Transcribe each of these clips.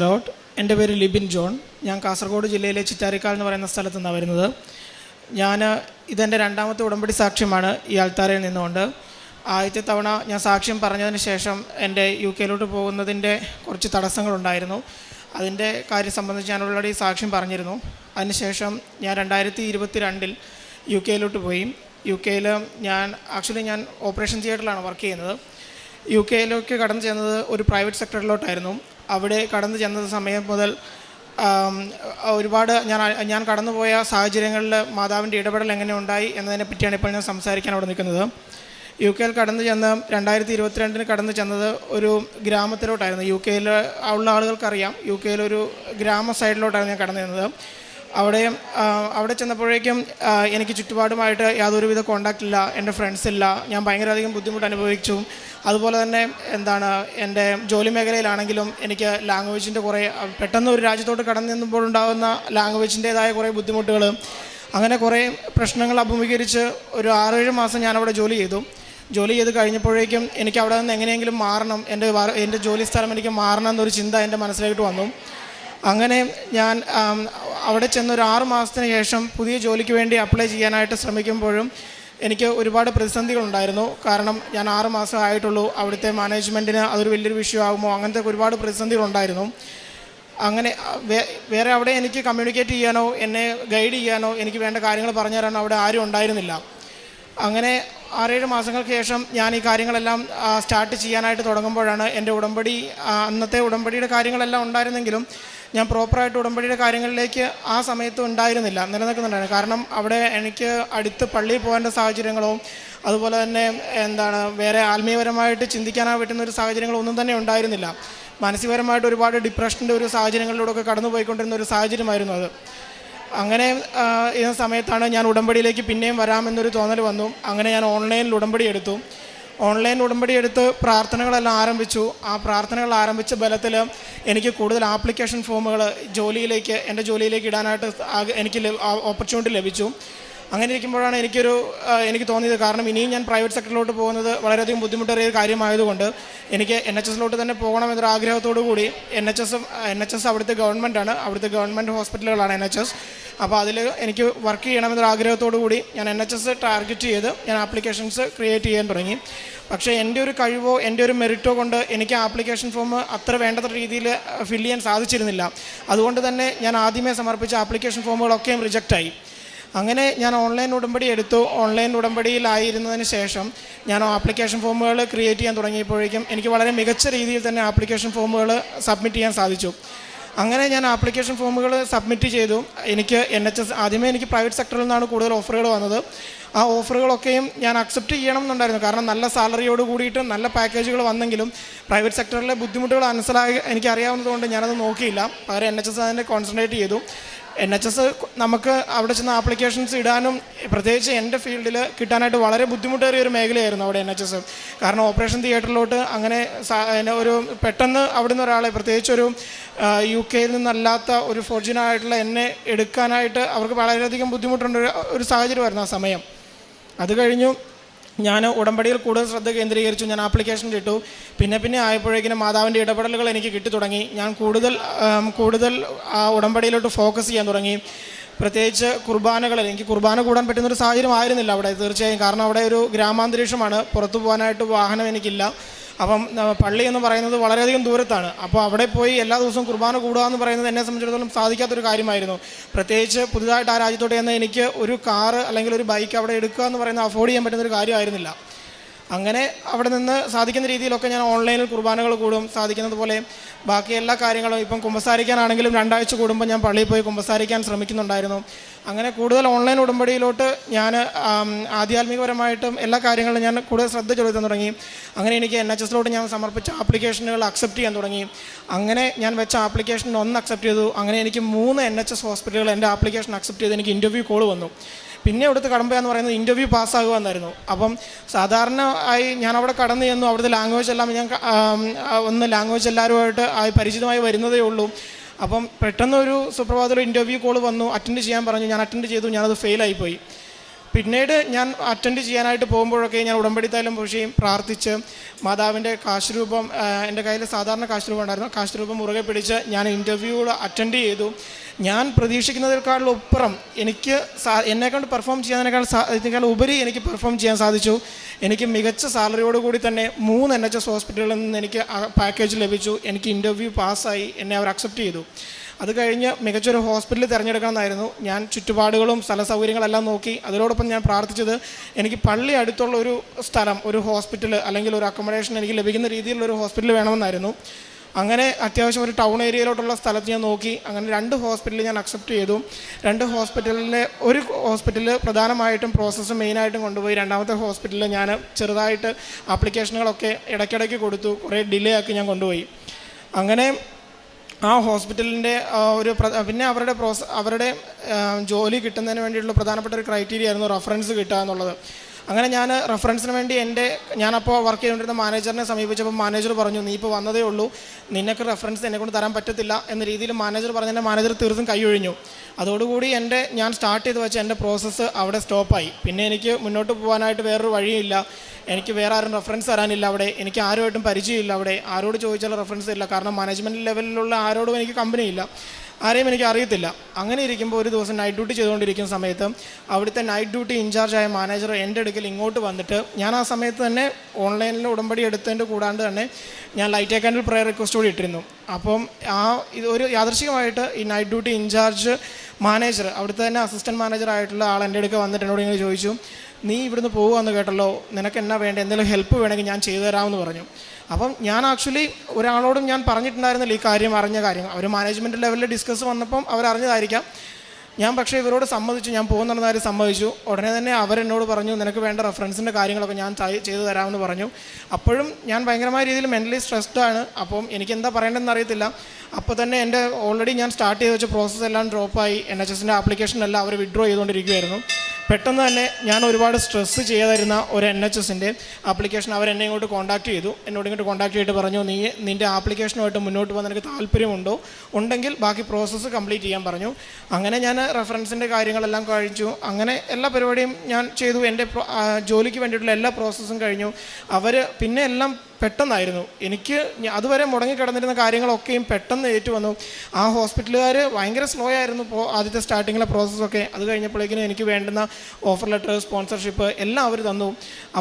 Road. എൻ്റെ പേര് Libin John. ഞാൻ കാസർഗോഡ് ജില്ലയിലെ ചിറ്റാരിക്കാൽ എന്ന് പറയുന്ന സ്ഥലത്തു നിന്നാണ് വരുന്നത്. ഇതെൻ്റെ രണ്ടാമത്തെ ഉടമ്പടി സാക്ഷ്യമാണ് ഈ അൾത്താരയിൽ നിന്നുകൊണ്ട്. ആദ്യത്തെ തവണ ഞാൻ സാക്ഷ്യം പറഞ്ഞതിന് ശേഷം എൻ്റെ UK പോകുന്നതിൻ്റെ കുറച്ച് തടസ്സങ്ങളുണ്ടായിരുന്നു. അതിൻ്റെ കാര്യം സംബന്ധിച്ച് ഞാൻ ഓൾറെഡി സാക്ഷ്യം പറഞ്ഞിരുന്നു. അതിനുശേഷം ഞാൻ 2022 UK പോയി. UK ഞാൻ ഓപ്പറേഷൻ തിയേറ്ററിലാണ് വർക്ക് ചെയ്യുന്നത്. UK കടന്നു ചെന്നത് ഒരു പ്രൈവറ്റ് സെക്ടറിലോട്ടായിരുന്നു. അവിടെ കടന്നു ചെന്ന സമയം മുതൽ ഒരുപാട് ഞാൻ കടന്നുപോയ സാഹചര്യങ്ങളിൽ മാതാവിൻ്റെ ഇടപെടൽ എങ്ങനെ ഉണ്ടായി എന്നതിനെ പറ്റിയാണ് ഇപ്പോൾ ഞാൻ സംസാരിക്കാൻ അവിടെ നിൽക്കുന്നത്. UK കടന്നു ചെന്ന് 2022 കടന്നു ചെന്നത് ഒരു ഗ്രാമത്തിലോട്ടായിരുന്നു. UK ഉള്ള ആളുകൾക്കറിയാം, UK ഒരു ഗ്രാമ സൈഡിലോട്ടാണ് ഞാൻ കടന്നു ചെന്നത്. അവിടെ ചെന്നപ്പോഴേക്കും എനിക്ക് ചുറ്റുപാടുമായിട്ട് യാതൊരുവിധ കോണ്ടാക്റ്റ് ഇല്ല, എൻ്റെ ഫ്രണ്ട്സ് ഇല്ല. ഞാൻ ഭയങ്കരധികം ബുദ്ധിമുട്ട് അനുഭവിച്ചു. അതുപോലെ തന്നെ എൻ്റെ ജോലി മേഖലയിലാണെങ്കിലും എനിക്ക് ലാംഗ്വേജിൻ്റെ പെട്ടെന്ന് ഒരു രാജ്യത്തോട്ട് കടന്നു ചെന്നുമ്പോഴുണ്ടാകുന്ന ലാംഗ്വേജിൻ്റേതായ കുറേ ബുദ്ധിമുട്ടുകൾ, അങ്ങനെ കുറേ പ്രശ്നങ്ങൾ അഭിമുഖീകരിച്ച് ഒരു 6-7 മാസം ഞാനവിടെ ജോലി ചെയ്ത് കഴിഞ്ഞപ്പോഴേക്കും എനിക്ക് അവിടെ നിന്ന് എങ്ങനെയെങ്കിലും മാറണം, എൻ്റെ ജോലി സ്ഥലം എനിക്ക് മാറണം എന്നൊരു ചിന്ത എൻ്റെ മനസ്സിലേക്ക് വന്നു. അങ്ങനെ ഞാൻ അവിടെ ചെന്നൊരു 6 മാസത്തിന് ശേഷം പുതിയ ജോലിക്ക് വേണ്ടി അപ്ലൈ ചെയ്യാനായിട്ട് ശ്രമിക്കുമ്പോഴും എനിക്ക് ഒരുപാട് പ്രതിസന്ധികളുണ്ടായിരുന്നു. കാരണം ഞാൻ 6 മാസം ആയിട്ടുള്ളൂ. അവിടുത്തെ മാനേജ്മെൻറ്റിന് അതൊരു വലിയൊരു വിഷയമാകുമോ, അങ്ങനത്തെ ഒരുപാട് പ്രതിസന്ധികളുണ്ടായിരുന്നു. അങ്ങനെ വേറെ അവിടെ എനിക്ക് കമ്മ്യൂണിക്കേറ്റ് ചെയ്യാനോ എന്നെ ഗൈഡ് ചെയ്യാനോ എനിക്ക് വേണ്ട കാര്യങ്ങൾ പറഞ്ഞു തരാനോ അവിടെ ആരും ഉണ്ടായിരുന്നില്ല. അങ്ങനെ 6-7 മാസങ്ങൾക്ക് ശേഷം ഞാൻ ഈ കാര്യങ്ങളെല്ലാം സ്റ്റാർട്ട് ചെയ്യാനായിട്ട് തുടങ്ങുമ്പോഴാണ് എൻ്റെ അന്നത്തെ ഉടമ്പടിയുടെ കാര്യങ്ങളെല്ലാം ഉണ്ടായിരുന്നെങ്കിലും ഞാൻ പ്രോപ്പറായിട്ട് ഉടമ്പടിയുടെ കാര്യങ്ങളിലേക്ക് ആ സമയത്ത് നിലനിൽക്കുന്നുണ്ടായിരുന്നു. കാരണം അവിടെ എനിക്ക് അടുത്ത് പള്ളിയിൽ പോകേണ്ട സാഹചര്യങ്ങളോ അതുപോലെ തന്നെ വേറെ ആത്മീയപരമായിട്ട് ചിന്തിക്കാനോ പറ്റുന്ന ഒരു സാഹചര്യങ്ങളോ ഒന്നും തന്നെ ഉണ്ടായിരുന്നില്ല. മാനസികപരമായിട്ട് ഒരുപാട് ഡിപ്രഷൻ്റെ ഒരു സാഹചര്യങ്ങളിലൂടെയൊക്കെ കടന്നു പോയിക്കൊണ്ടിരുന്ന ഒരു സാഹചര്യമായിരുന്നു അത്. അങ്ങനെ ഈ സമയത്താണ് ഞാൻ ഉടമ്പടിയിലേക്ക് പിന്നെയും വരാമെന്നൊരു തോന്നൽ വന്നു. അങ്ങനെ ഞാൻ ഓൺലൈനിൽ ഉടമ്പടി എടുത്ത് പ്രാർത്ഥനകളെല്ലാം ആരംഭിച്ചു. ആ പ്രാർത്ഥനകൾ ആരംഭിച്ച ബലത്തിൽ എനിക്ക് കൂടുതൽ ആപ്ലിക്കേഷൻ ഫോമുകൾ എൻ്റെ ജോലിയിലേക്ക് ഇടാനായിട്ട് എനിക്ക് ഓപ്പർച്യൂണിറ്റി ലഭിച്ചു. അങ്ങനെ ഇരിക്കുമ്പോഴാണ് എനിക്ക് തോന്നിയത്, കാരണം ഇനിയും ഞാൻ പ്രൈവറ്റ് സെക്ടറിലോട്ട് പോകുന്നത് വളരെയധികം ബുദ്ധിമുട്ടേറിയ കാര്യമായതുകൊണ്ട് എനിക്ക് NHS തന്നെ പോകണമെന്നൊരു ആഗ്രഹത്തോടു കൂടി NHS അവിടുത്തെ ഗവൺമെൻറ്റാണ്, അവിടുത്തെ ഗവൺമെൻറ് ഹോസ്പിറ്റലുകളാണ് NHS. അപ്പോൾ അതിൽ എനിക്ക് വർക്ക് ചെയ്യണമെന്നൊരു ആഗ്രഹത്തോടു കൂടി ഞാൻ NHS ടാർഗറ്റ് ചെയ്ത് ഞാൻ ആപ്ലിക്കേഷൻസ് ക്രിയേറ്റ് ചെയ്യാൻ തുടങ്ങി. പക്ഷേ എൻ്റെ ഒരു കഴിവോ എൻ്റെ ഒരു മെറിറ്റോ കൊണ്ട് എനിക്ക് ആപ്ലിക്കേഷൻ ഫോം അത്ര വേണ്ടത്ര രീതിയിൽ ഫില്ല് ചെയ്യാൻ സാധിച്ചിരുന്നില്ല. അതുകൊണ്ട് തന്നെ ഞാൻ ആദ്യമേ സമർപ്പിച്ച ആപ്ലിക്കേഷൻ ഫോമുകളൊക്കെയും റിജക്റ്റായി. അങ്ങനെ ഞാൻ ഓൺലൈൻ ഉടമ്പടി എടുത്തു. ഓൺലൈൻ ഉടമ്പടിയിലായിരുന്നതിന് ശേഷം ഞാൻ ആപ്ലിക്കേഷൻ ഫോമുകൾ ക്രിയേറ്റ് ചെയ്യാൻ തുടങ്ങിയപ്പോഴേക്കും എനിക്ക് വളരെ മികച്ച രീതിയിൽ തന്നെ ആപ്ലിക്കേഷൻ ഫോമുകൾ സബ്മിറ്റ് ചെയ്യാൻ സാധിച്ചു. അങ്ങനെ ഞാൻ ആപ്ലിക്കേഷൻ ഫോമുകൾ സബ്മിറ്റ് ചെയ്തു. ആദ്യമേ എനിക്ക് പ്രൈവറ്റ് സെക്ടറിൽ നിന്നാണ് കൂടുതൽ ഓഫറുകൾ വന്നത്. ആ ഓഫറുകളൊക്കെയും ഞാൻ അക്സെപ്റ്റ് ചെയ്യണം എന്നുണ്ടായിരുന്നു. കാരണം നല്ല സാലറിയോട് കൂടിയിട്ട് നല്ല പാക്കേജുകൾ വന്നെങ്കിലും പ്രൈവറ്റ് സെക്ടറിലെ ബുദ്ധിമുട്ടുകൾ എനിക്കറിയാവുന്നതുകൊണ്ട് ഞാനത് നോക്കിയില്ല. പകരം NHS അതിനെ കോൺസെൻട്രേറ്റ് ചെയ്തു. NHS നമുക്ക് അവിടെ ചെന്ന് ആപ്ലിക്കേഷൻസ് ഇടാനും പ്രത്യേകിച്ച് എൻ്റെ ഫീൽഡിൽ കിട്ടാനായിട്ട് വളരെ ബുദ്ധിമുട്ടേറിയ ഒരു മേഖലയായിരുന്നു അവിടെ NHS. കാരണം ഓപ്പറേഷൻ തിയേറ്ററിലോട്ട് അങ്ങനെ ഒരു പെട്ടെന്ന് അവിടുന്ന് ഒരാളെ, പ്രത്യേകിച്ചൊരു UK നിന്നല്ലാത്ത ഒരു ഫോർജിനായിട്ടുള്ള എന്നെ എടുക്കാനായിട്ട് അവർക്ക് വളരെയധികം ബുദ്ധിമുട്ടുണ്ട് ഒരു സാഹചര്യമായിരുന്നു ആ സമയം. അത് കഴിഞ്ഞു ഞാൻ ഉടമ്പടിയിൽ കൂടുതൽ ശ്രദ്ധ കേന്ദ്രീകരിച്ചു. ഞാൻ ആപ്ലിക്കേഷൻ ഇട്ടു. പിന്നെ ആയപ്പോഴേക്കിനും മാതാവിൻ്റെ ഇടപെടലുകൾ എനിക്ക് കിട്ടി തുടങ്ങി. ഞാൻ കൂടുതൽ ഉടമ്പടിയിലോട്ട് ഫോക്കസ് ചെയ്യാൻ തുടങ്ങി. പ്രത്യേകിച്ച് എനിക്ക് കുർബാന കൂടാൻ പറ്റുന്നൊരു സാഹചര്യം ആയിരുന്നില്ല അവിടെ, തീർച്ചയായും. കാരണം അവിടെ ഒരു ഗ്രാമാന്തരീക്ഷമാണ്, പുറത്തു പോകാനായിട്ട് വാഹനം എനിക്കില്ല. അപ്പം പള്ളി എന്ന് പറയുന്നത് വളരെയധികം ദൂരത്താണ്. അപ്പോൾ അവിടെ പോയി എല്ലാ ദിവസവും കുർബാന കൂടുക എന്ന് പറയുന്നത് എന്നെ സംബന്ധിച്ചിടത്തോളം സാധിക്കാത്തൊരു കാര്യമായിരുന്നു. പ്രത്യേകിച്ച് പുതുതായിട്ട് ആ രാജ്യത്തോട്ട് ചെന്ന് എനിക്ക് ഒരു കാറ് അല്ലെങ്കിൽ ഒരു ബൈക്ക് അവിടെ എടുക്കുക എന്ന് പറയുന്നത് അഫോർഡ് ചെയ്യാൻ പറ്റുന്നൊരു കാര്യമായിരുന്നില്ല. അങ്ങനെ അവിടെ നിന്ന് സാധിക്കുന്ന രീതിയിലൊക്കെ ഞാൻ ഓൺലൈനിൽ കുർബാനകൾ കൂടും. സാധിക്കുന്നത് പോലെ ബാക്കി എല്ലാ കാര്യങ്ങളും, ഇപ്പം കുമ്പസാരിക്കാനാണെങ്കിലും 2 ആഴ്ച കൂടുമ്പോൾ ഞാൻ പള്ളിയിൽ പോയി കുമ്പസാരിക്കാൻ ശ്രമിക്കുന്നുണ്ടായിരുന്നു. അങ്ങനെ കൂടുതൽ ഓൺലൈൻ ഉടമ്പടിയിലോട്ട് ഞാൻ ആധ്യാത്മികപരമായിട്ടും എല്ലാ കാര്യങ്ങളും ഞാൻ കൂടുതൽ ശ്രദ്ധ ചെലുത്താൻ തുടങ്ങി. അങ്ങനെ എനിക്ക് NHS ഞാൻ സമർപ്പിച്ച ആപ്ലിക്കേഷനുകൾ അക്സെപ്റ്റ് ചെയ്യാൻ തുടങ്ങി. അങ്ങനെ ഞാൻ വെച്ച ആപ്ലിക്കേഷൻ 1 അക്സെപ്റ്റ് ചെയ്തു. അങ്ങനെ എനിക്ക് 3 NHS ഹോസ്പിറ്റലുകൾ എൻ്റെ ആപ്ലിക്കേഷൻ അക്സെപ്റ്റ് ചെയ്ത് എനിക്ക് ഇൻ്റർവ്യൂ കോൾ വന്നു. പിന്നെ അവിടുത്തെ കടമ്പ എന്ന് പറയുന്നത് ഇൻ്റർവ്യൂ പാസ്സാകുക എന്നായിരുന്നു. അപ്പം സാധാരണ ഞാൻ അവിടെ കടന്നു ചെന്നു. അവിടുത്തെ ലാംഗ്വേജ് എല്ലാം ലാംഗ്വേജ് എല്ലാവരുമായിട്ട് പരിചിതമായി വരുന്നതേ ഉള്ളൂ. അപ്പം പെട്ടെന്നൊരു സുപ്രഭാതത്തിൽ ഇൻ്റർവ്യൂ കോൾ വന്നു. അറ്റൻഡ് ചെയ്യാൻ പറഞ്ഞു. ഞാൻ അറ്റൻഡ് ചെയ്തു. ഞാനത് ഫെയിലായിപ്പോയി. പിന്നീട് ഞാൻ അറ്റൻഡ് ചെയ്യാനായിട്ട് പോകുമ്പോഴൊക്കെ ഞാൻ ഉടമ്പടി തൈലം പൂശി പ്രാർത്ഥിച്ച് മാതാവിൻ്റെ കാശ് രൂപം, എൻ്റെ കയ്യിൽ സാധാരണ കാശ് രൂപം ഉണ്ടായിരുന്നു, കാശ് രൂപം മുറുകെ പിടിച്ച് ഞാൻ ഇൻ്റർവ്യൂകൾ അറ്റൻഡ് ചെയ്തു. ഞാൻ പ്രതീക്ഷിക്കുന്നതിനേക്കാളൊപ്പുറം എനിക്ക് എന്നെക്കൊണ്ട് പെർഫോം ചെയ്യാനേക്കാൾ ഉപരി എനിക്ക് പെർഫോം ചെയ്യാൻ സാധിച്ചു. എനിക്ക് മികച്ച സാലറിയോടുകൂടി തന്നെ 3 NHS ഹോസ്പിറ്റലുകളിൽ നിന്ന് എനിക്ക് പാക്കേജ് ലഭിച്ചു. എനിക്ക് ഇൻ്റർവ്യൂ പാസ്സായി, എന്നെ അവർ അക്സെപ്റ്റ് ചെയ്തു. അത് കഴിഞ്ഞ് മികച്ചൊരു ഹോസ്പിറ്റൽ തിരഞ്ഞെടുക്കണമെന്നായിരുന്നു. ഞാൻ ചുറ്റുപാടുകളും സ്ഥല സൗകര്യങ്ങളെല്ലാം നോക്കി. അതിനോടൊപ്പം ഞാൻ പ്രാർത്ഥിച്ചത് എനിക്ക് പള്ളി അടുത്തുള്ള ഒരു സ്ഥലം, ഒരു ഹോസ്പിറ്റൽ അല്ലെങ്കിൽ ഒരു അക്കോമഡേഷൻ എനിക്ക് ലഭിക്കുന്ന രീതിയിലുള്ളൊരു ഹോസ്പിറ്റൽ വേണമെന്നായിരുന്നു. അങ്ങനെ അത്യാവശ്യം ഒരു ടൗൺ ഏരിയയിലോട്ടുള്ള സ്ഥലത്ത് ഞാൻ നോക്കി. അങ്ങനെ 2 ഹോസ്പിറ്റലിൽ ഞാൻ അക്സെപ്റ്റ് ചെയ്തു. 2 ഹോസ്പിറ്റലിലെ ഒരു ഹോസ്പിറ്റലിൽ പ്രധാനമായിട്ടും പ്രോസസ്സ് മെയിനായിട്ടും കൊണ്ടുപോയി. രണ്ടാമത്തെ ഹോസ്പിറ്റലിൽ ഞാൻ ചെറുതായിട്ട് ആപ്ലിക്കേഷനുകളൊക്കെ ഇടയ്ക്കിടയ്ക്ക് കൊടുത്തു, കുറേ ഡിലേ ആക്കി ഞാൻ കൊണ്ടുപോയി. അങ്ങനെ ആ ഹോസ്പിറ്റലിൻ്റെ പിന്നെ അവരുടെ ജോലി കിട്ടുന്നതിന് വേണ്ടിയിട്ടുള്ള പ്രധാനപ്പെട്ട ഒരു ക്രൈറ്റീരിയ ആയിരുന്നു റെഫറൻസ് കിട്ടുക എന്നുള്ളത്. അങ്ങനെ ഞാൻ റെഫറൻസിന് വേണ്ടി ഞാനപ്പോൾ വർക്ക് ചെയ്തുകൊണ്ടിരുന്ന മാനേജറിനെ സമീപിച്ചപ്പോൾ മാനേജർ പറഞ്ഞു, നീ ഇപ്പോൾ വന്നതേ ഉള്ളൂ, നിനക്ക് റെഫറൻസ് എന്നെക്കൊണ്ട് തരാൻ പറ്റത്തില്ല എന്ന രീതിയിൽ മാനേജർ പറഞ്ഞതിൻ്റെ മാനേജർ തീർത്തും കൈയൊഴിഞ്ഞു. അതോടുകൂടി ഞാൻ സ്റ്റാർട്ട് ചെയ്ത് വെച്ച എൻ്റെ പ്രോസസ്സ് അവിടെ സ്റ്റോപ്പായി. പിന്നെ എനിക്ക് മുന്നോട്ട് പോകാനായിട്ട് വേറൊരു വഴിയില്ല. എനിക്ക് വേറെ ആരും റെഫറൻസ് തരാനില്ല അവിടെ. എനിക്ക് ആരുമായിട്ടും പരിചയമില്ല അവിടെ. ആരോട് ചോദിച്ചാലും റെഫറൻസ് ഇല്ല. കാരണം മാനേജ്മെൻറ്റ് ലെവലിലുള്ള ആരോടും എനിക്ക് കമ്പനിയില്ല, ആരെയും എനിക്ക് അറിയത്തില്ല. അങ്ങനെ ഇരിക്കുമ്പോൾ ഒരു ദിവസം നൈറ്റ് ഡ്യൂട്ടി ചെയ്തുകൊണ്ടിരിക്കുന്ന സമയത്ത് അവിടുത്തെ നൈറ്റ് ഡ്യൂട്ടി ഇൻചാർജായ മാനേജർ എൻ്റെ അടുക്കൽ ഇങ്ങോട്ട് വന്നിട്ട്, ഞാൻ ആ സമയത്ത് തന്നെ ഓൺലൈനിൽ ഉടമ്പടി എടുത്തതിൻ്റെ കൂടാണ്ട് തന്നെ ഞാൻ ലൈറ്റ് കാൻഡിൽ പ്രയർ റിക്വസ്റ്റ് കൂടി ഇട്ടിരുന്നു. അപ്പം ഇത് ഒരു യാദൃശികമായിട്ട് ഈ നൈറ്റ് ഡ്യൂട്ടി ഇൻചാർജ് മാനേജർ, അവിടുത്തെ തന്നെ അസിസ്റ്റൻറ്റ് മാനേജറായിട്ടുള്ള ആൾ എൻ്റെ അടുക്കൽ വന്നിട്ട് എന്നോട് ഇങ്ങനെ ചോദിച്ചു, നീ ഇവിടുന്ന് പോകുമെന്ന് കേട്ടല്ലോ, നിനക്ക് എന്നാ വേണ്ട, എന്തെങ്കിലും ഹെൽപ്പ് വേണമെങ്കിൽ ഞാൻ ചെയ്തു തരാമെന്ന് പറഞ്ഞു. അപ്പം ഞാൻ ആക്ച്വലി ഒരാളോടും ഞാൻ പറഞ്ഞിട്ടുണ്ടായിരുന്നില്ല ഈ കാര്യം, അറിഞ്ഞ കാര്യം. അവർ മാനേജ്മെൻറ്റ് ലെവലിൽ ഡിസ്കസ് വന്നപ്പം അവരറിഞ്ഞതായിരിക്കാം. ഞാൻ പക്ഷേ ഇവരോട് സമ്മതിച്ചു, ഞാൻ പോകുന്ന കാര്യം സമ്മതിച്ചു. ഉടനെ തന്നെ അവരെന്നോട് പറഞ്ഞു, നിനക്ക് വേണ്ട റെഫറൻസിൻ്റെ കാര്യങ്ങളൊക്കെ ഞാൻ ചെയ്തു തരാമെന്ന് പറഞ്ഞു. അപ്പോഴും ഞാൻ ഭയങ്കരമായ രീതിയിൽ മെൻ്റലി സ്ട്രെസ്ഡാണ്. അപ്പം എനിക്ക് എന്താ പറയേണ്ടതെന്ന് അറിയത്തില്ല. അപ്പോൾ തന്നെ എൻ്റെ ഓൾറെഡി ഞാൻ സ്റ്റാർട്ട് ചെയ്ത് വെച്ച പ്രോസസ്സ് എല്ലാം ഡ്രോപ്പായി. NHSൻ്റെ ആപ്ലിക്കേഷനെല്ലാം അവർ വിഡ്രോ ചെയ്തുകൊണ്ടിരിക്കുകയായിരുന്നു. പെട്ടെന്ന് തന്നെ ഞാൻ ഒരുപാട് സ്ട്രെസ്സ് ചെയ്തിരുന്ന ഒരു NHSൻ്റെ ആപ്ലിക്കേഷൻ അവരെന്നെ ഇങ്ങോട്ട് കോൺടാക്ട് ചെയ്തു. എന്നോട് ഇങ്ങോട്ട് കോൺടാക്ട് ചെയ്തിട്ട് പറഞ്ഞു, നിൻ്റെ ആപ്ലിക്കേഷനുമായിട്ട് മുന്നോട്ട് പോകാൻ നിനക്ക് താല്പര്യമുണ്ടോ, ഉണ്ടെങ്കിൽ ബാക്കി പ്രോസസ്സ് കംപ്ലീറ്റ് ചെയ്യാൻ പറഞ്ഞു. അങ്ങനെ ഞാൻ റെഫറൻസിൻ്റെ കാര്യങ്ങളെല്ലാം കഴിച്ചു. അങ്ങനെ എല്ലാ പരിപാടിയും ഞാൻ ചെയ്തു. എൻ്റെ ജോലിക്ക് വേണ്ടിയിട്ടുള്ള എല്ലാ പ്രോസസ്സും കഴിഞ്ഞു. അവർ പിന്നെ എല്ലാം പെട്ടെന്നായിരുന്നു. എനിക്ക് അതുവരെ മുടങ്ങിക്കിടന്നിരുന്ന കാര്യങ്ങളൊക്കെയും പെട്ടെന്ന് ഏറ്റുവന്നു. ആ ഹോസ്പിറ്റലുകാർ ഭയങ്കര സ്ലോ ആയിരുന്നു ആദ്യത്തെ സ്റ്റാർട്ടിങ്ങിലെ പ്രോസസ്സൊക്കെ. അത് കഴിഞ്ഞപ്പോഴേക്കിനും എനിക്ക് വേണ്ടുന്ന ഓഫർ ലെറ്റർ, സ്പോൺസർഷിപ്പ് എല്ലാം അവർ തന്നു.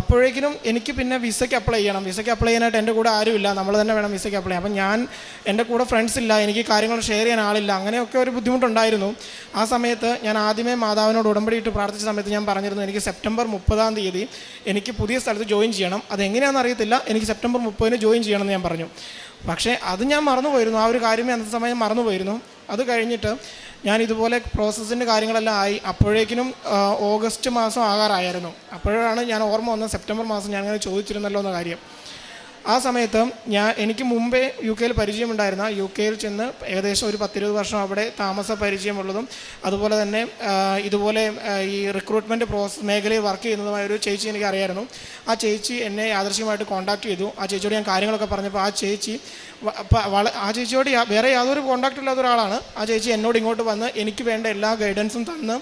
അപ്പോഴേക്കിനും എനിക്ക് പിന്നെ വിസയ്ക്ക് അപ്ലൈ ചെയ്യണം. വിസയ്ക്ക് അപ്ലൈ ചെയ്യാനായിട്ട് എൻ്റെ കൂടെ ആരുമില്ല, നമ്മൾ തന്നെ വേണം വിസയ്ക്ക് അപ്ലൈ ചെയ്യാൻ. അപ്പം എൻ്റെ കൂടെ ഫ്രണ്ട്സ് ഇല്ല, എനിക്ക് കാര്യങ്ങൾ ഷെയർ ചെയ്യാൻ ആളില്ല. അങ്ങനെയൊക്കെ ഒരു ബുദ്ധിമുട്ടുണ്ടായിരുന്നു. ആ സമയത്ത് ഞാൻ ആദ്യമേ മാതാവിനോട് ഉടമ്പടി ഇട്ട് പ്രാർത്ഥിച്ച സമയത്ത് ഞാൻ പറഞ്ഞിരുന്നു, എനിക്ക് സെപ്റ്റംബർ 30 എനിക്ക് പുതിയ സ്ഥലത്ത് ജോയിൻ ചെയ്യണം. അതെങ്ങനെയാണെന്ന് അറിയത്തില്ല, എനിക്ക് സെപ്റ്റംബർ 30 ജോയിൻ ചെയ്യണമെന്ന് ഞാൻ പറഞ്ഞു. പക്ഷേ അത് ഞാൻ മറന്നുപോയിരുന്നു. ആ ഒരു കാര്യമേ അന്നത്തെ സമയം മറന്നുപോയിരുന്നു. അത് കഴിഞ്ഞിട്ട് ഞാൻ ഇതുപോലെ പ്രോസസ്സിൻ്റെ കാര്യങ്ങളെല്ലാം ആയി. അപ്പോഴേക്കിനും ഓഗസ്റ്റ് മാസം ആകാറായിരുന്നു. അപ്പോഴാണ് ഞാൻ ഓർമ്മ വന്നത്, സെപ്റ്റംബർ മാസം ഞാൻ അങ്ങനെ ചോദിച്ചിരുന്നല്ലോ എന്ന കാര്യം. ആ സമയത്ത് എനിക്ക് മുമ്പേ UK പരിചയമുണ്ടായിരുന്ന, UK ചെന്ന് ഏകദേശം ഒരു 10-20 വർഷം അവിടെ താമസ പരിചയമുള്ളതും അതുപോലെ തന്നെ ഇതുപോലെ ഈ റിക്രൂട്ട്മെൻറ്റ് മേഖലയിൽ വർക്ക് ചെയ്യുന്നതുമായ ഒരു ചേച്ചി എനിക്ക് അറിയായിരുന്നു. ആ ചേച്ചി എന്നെ യാദൃശ്യമായിട്ട് കോൺടാക്ട് ചെയ്തു. ആ ചേച്ചിയോട് ഞാൻ കാര്യങ്ങളൊക്കെ പറഞ്ഞപ്പോൾ ആ ചേച്ചിയോട് വേറെ യാതൊരു കോൺടാക്റ്റ് ഇല്ലാത്ത ഒരാളാണ്. ആ ചേച്ചി എന്നോട് ഇങ്ങോട്ട് വന്ന് എനിക്ക് വേണ്ട എല്ലാ ഗൈഡൻസും തന്ന്